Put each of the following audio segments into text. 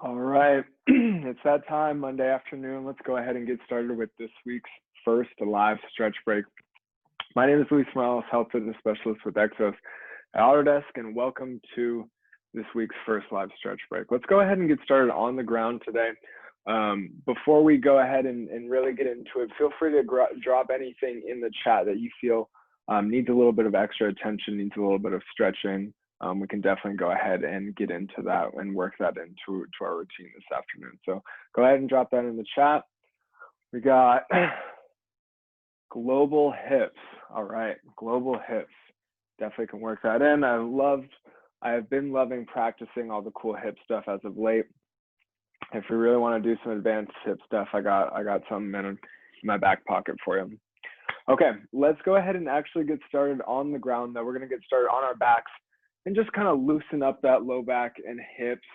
All right, it's that time, Monday afternoon. Let's go ahead and get started with this week's first live stretch break. My name is Luis Morales, health fitness specialist with Exos at Autodesk, and welcome to this week's first live stretch break. Let's go ahead and get started on the ground today. Before we go ahead and really get into it, feel free to drop anything in the chat that you feel needs a little bit of extra attention, needs a little bit of stretching. We can definitely go ahead and get into that and work that into our routine this afternoon. So go ahead and drop that in the chat. We got global hips. All right, global hips. Definitely can work that in. I have been loving practicing all the cool hip stuff as of late. If we really want to do some advanced hip stuff, I got something in my back pocket for you. Okay, let's go ahead and actually get started on the ground. Though we're going to get started on our backs and just kind of loosen up that low back and hips.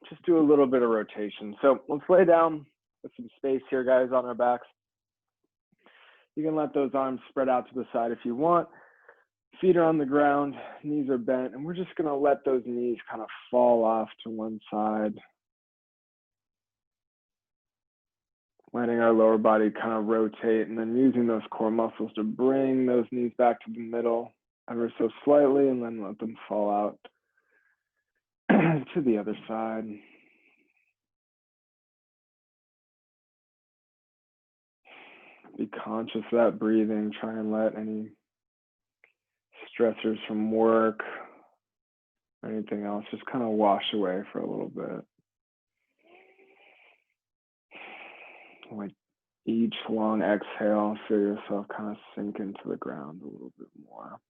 Just do a little bit of rotation. So let's lay down with some space here, guys, on our backs. You can let those arms spread out to the side if you want. Feet are on the ground, knees are bent, and we're just gonna let those knees kind of fall off to one side. Letting our lower body kind of rotate and then using those core muscles to bring those knees back to the middle ever so slightly and then let them fall out to the other side. Be conscious of that breathing. Try and let any stressors from work or anything else just kind of wash away for a little bit. Like each long exhale, feel yourself kind of sink into the ground a little bit more.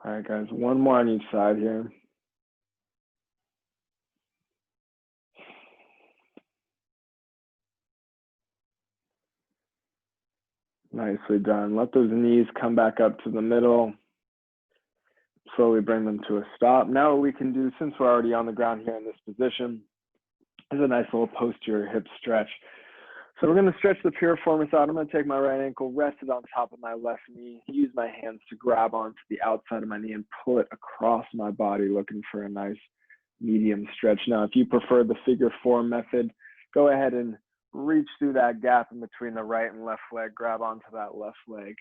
All right, guys, one more on each side here. Nicely done. Let those knees come back up to the middle. Slowly bring them to a stop. Now what we can do, since we're already on the ground here in this position, is a nice little posterior hip stretch. So we're going to stretch the piriformis out. I'm going to take my right ankle, rest it on top of my left knee, use my hands to grab onto the outside of my knee and pull it across my body, looking for a nice medium stretch. Now, if you prefer the figure 4 method, go ahead and reach through that gap in between the right and left leg, grab onto that left leg,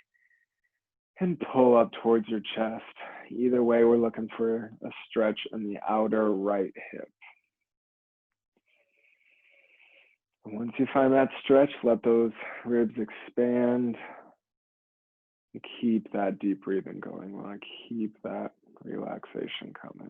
and pull up towards your chest. Either way, we're looking for a stretch in the outer right hip. And once you find that stretch, let those ribs expand. And keep that deep breathing going. We want to keep that relaxation coming.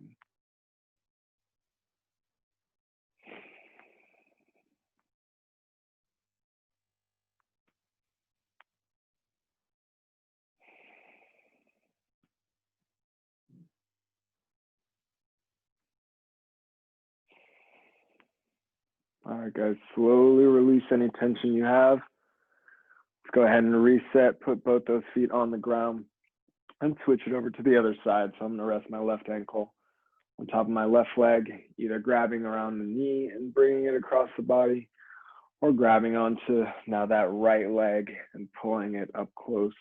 All right, guys, slowly release any tension you have. Let's go ahead and reset, put both those feet on the ground and switch it over to the other side. So I'm gonna rest my left ankle on top of my left leg, either grabbing around the knee and bringing it across the body, or grabbing onto now that right leg and pulling it up close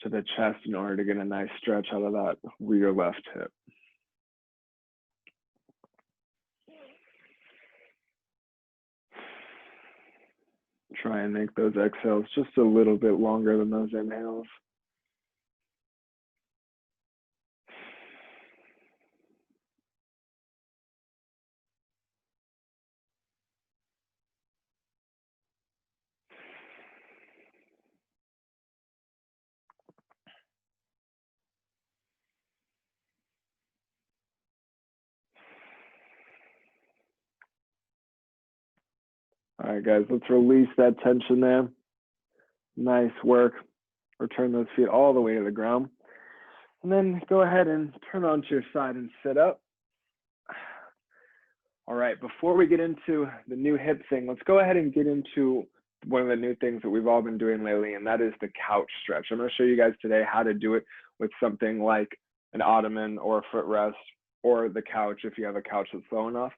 to the chest in order to get a nice stretch out of that rear left hip. Try and make those exhales just a little bit longer than those inhales. All right, guys, let's release that tension there. Nice work. Return those feet all the way to the ground. And then go ahead and turn onto your side and sit up. All right, before we get into the new hip thing, let's go ahead and get into one of the new things that we've all been doing lately, and that is the couch stretch. I'm going to show you guys today how to do it with something like an ottoman or a footrest or the couch if you have a couch that's low enough.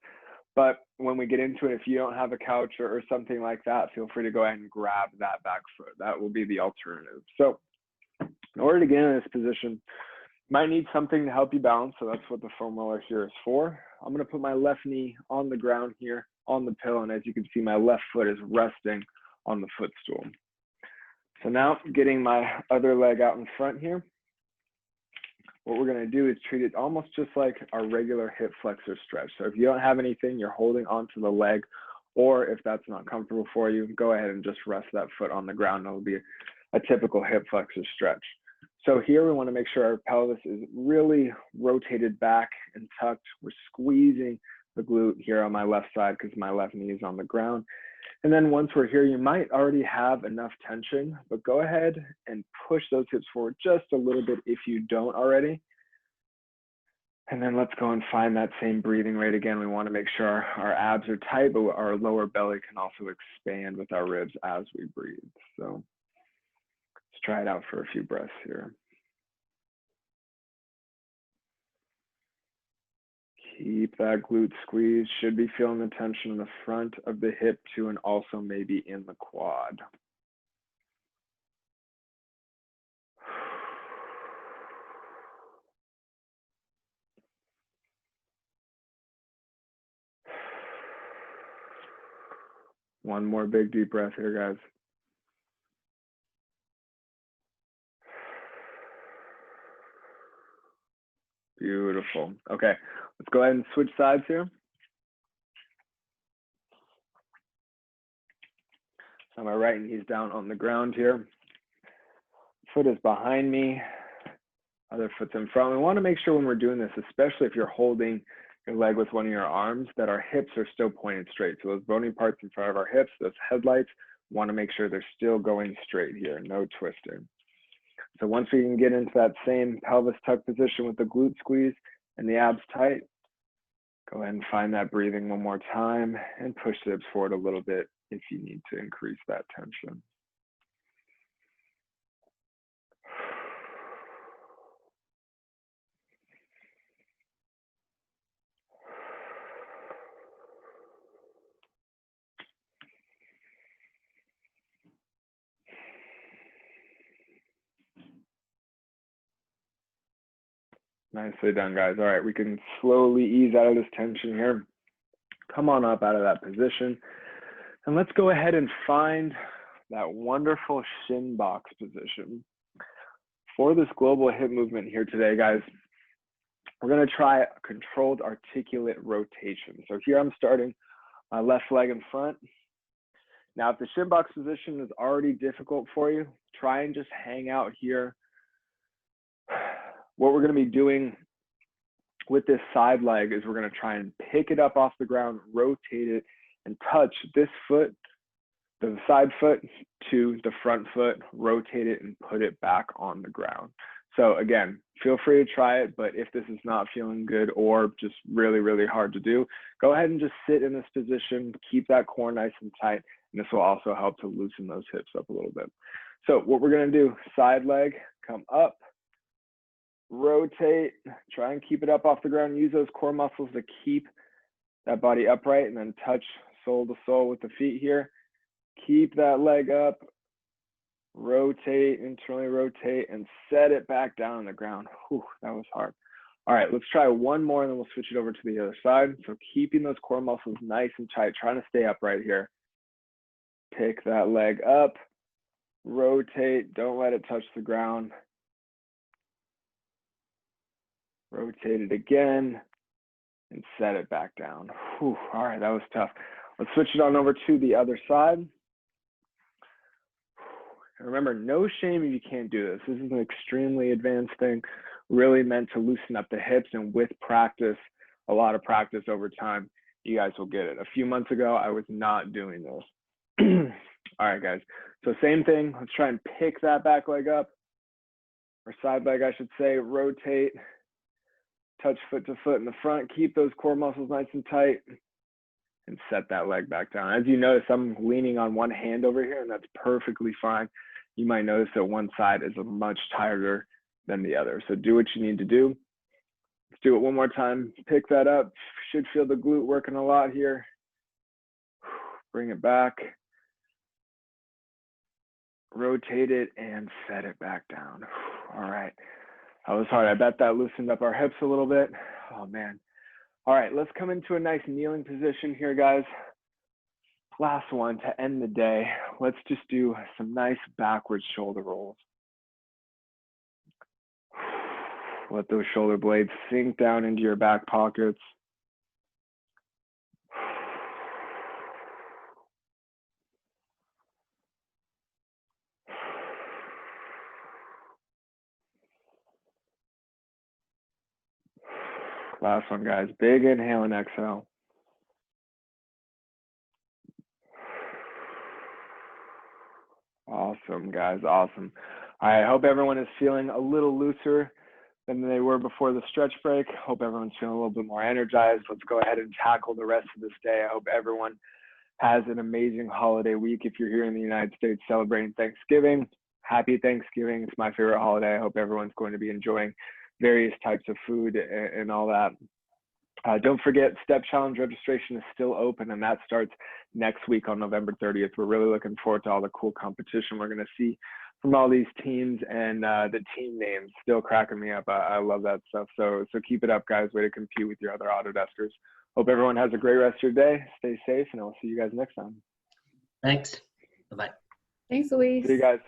But when we get into it, if you don't have a couch or something like that, feel free to go ahead and grab that back foot. That will be the alternative. So in order to get in this position, you might need something to help you balance. So that's what the foam roller here is for. I'm going to put my left knee on the ground here on the pillow. And as you can see, my left foot is resting on the footstool. So now getting my other leg out in front here, what we're going to do is treat it almost just like our regular hip flexor stretch. So if you don't have anything, you're holding onto the leg, or if that's not comfortable for you, go ahead and just rest that foot on the ground. It'll be a typical hip flexor stretch. So here we want to make sure our pelvis is really rotated back and tucked. We're squeezing the glute here on my left side because my left knee is on the ground. And then once we're here, you might already have enough tension, but go ahead and push those hips forward just a little bit if you don't already. And then let's go and find that same breathing rate again. We want to make sure our abs are tight, but our lower belly can also expand with our ribs as we breathe. So let's try it out for a few breaths here. Keep that glute squeeze. Should be feeling the tension in the front of the hip too, and also maybe in the quad. One more big deep breath here, guys. Beautiful. Okay, let's go ahead and switch sides here. So my right knee's down on the ground here. Foot is behind me. Other foot's in front. We want to make sure when we're doing this, especially if you're holding your leg with one of your arms, that our hips are still pointed straight. So those bony parts in front of our hips, those headlights, want to make sure they're still going straight here, no twisting. So once we can get into that same pelvis tuck position with the glute squeeze and the abs tight, go ahead and find that breathing one more time and push the hips forward a little bit if you need to increase that tension. Nicely done, guys. All right, we can slowly ease out of this tension here. Come on up out of that position. And let's go ahead and find that wonderful shin box position. For this global hip movement here today, guys, we're going to try a controlled articulate rotation. So here I'm starting my left leg in front. Now, if the shin box position is already difficult for you, try and just hang out here. What we're going to be doing with this side leg is we're going to try and pick it up off the ground, rotate it, and touch this foot, the side foot, to the front foot, rotate it, and put it back on the ground. So again, feel free to try it, but if this is not feeling good or just really, really hard to do, go ahead and just sit in this position, keep that core nice and tight, and this will also help to loosen those hips up a little bit. So what we're going to do, side leg, come up, rotate, try and keep it up off the ground, use those core muscles to keep that body upright, and then touch sole to sole with the feet here. Keep that leg up, rotate, internally rotate, and set it back down on the ground. Whew, that was hard. All right, let's try one more and then we'll switch it over to the other side. So keeping those core muscles nice and tight, trying to stay upright here. Pick that leg up, rotate, don't let it touch the ground. Rotate it again and set it back down. Whew, all right, that was tough. Let's switch it on over to the other side. And remember, no shame if you can't do this. This is an extremely advanced thing, really meant to loosen up the hips, and with practice, a lot of practice over time, you guys will get it. A few months ago, I was not doing this. All right, guys. So same thing. Let's try and pick that back leg up, or side leg, I should say. Rotate. Touch foot to foot in the front. Keep those core muscles nice and tight. and set that leg back down. As you notice, I'm leaning on one hand over here, and that's perfectly fine. You might notice that one side is much tighter than the other. So do what you need to do. Let's do it one more time. Pick that up. Should feel the glute working a lot here. Bring it back. Rotate it and set it back down. All right. That was hard. I bet that loosened up our hips a little bit. Oh, man. All right, let's come into a nice kneeling position here, guys. Last one to end the day. Let's just do some nice backwards shoulder rolls. Let those shoulder blades sink down into your back pockets. Last one, guys. Big inhale and exhale. Awesome, guys. Awesome. I hope everyone is feeling a little looser than they were before the stretch break. Hope everyone's feeling a little bit more energized. Let's go ahead and tackle the rest of this day. I hope everyone has an amazing holiday week. If you're here in the United States celebrating Thanksgiving, happy Thanksgiving. It's my favorite holiday. I hope everyone's going to be enjoying various types of food and all that. Don't forget, Step Challenge registration is still open, and that starts next week on November 30th. We're really looking forward to all the cool competition we're going to see from all these teams, and the team names still cracking me up. I love that stuff. So keep it up, guys. Way to compete with your other Autodeskers. Hope everyone has a great rest of your day. Stay safe, and I'll see you guys next time. Thanks. Bye-bye. Thanks, Luis. See you guys.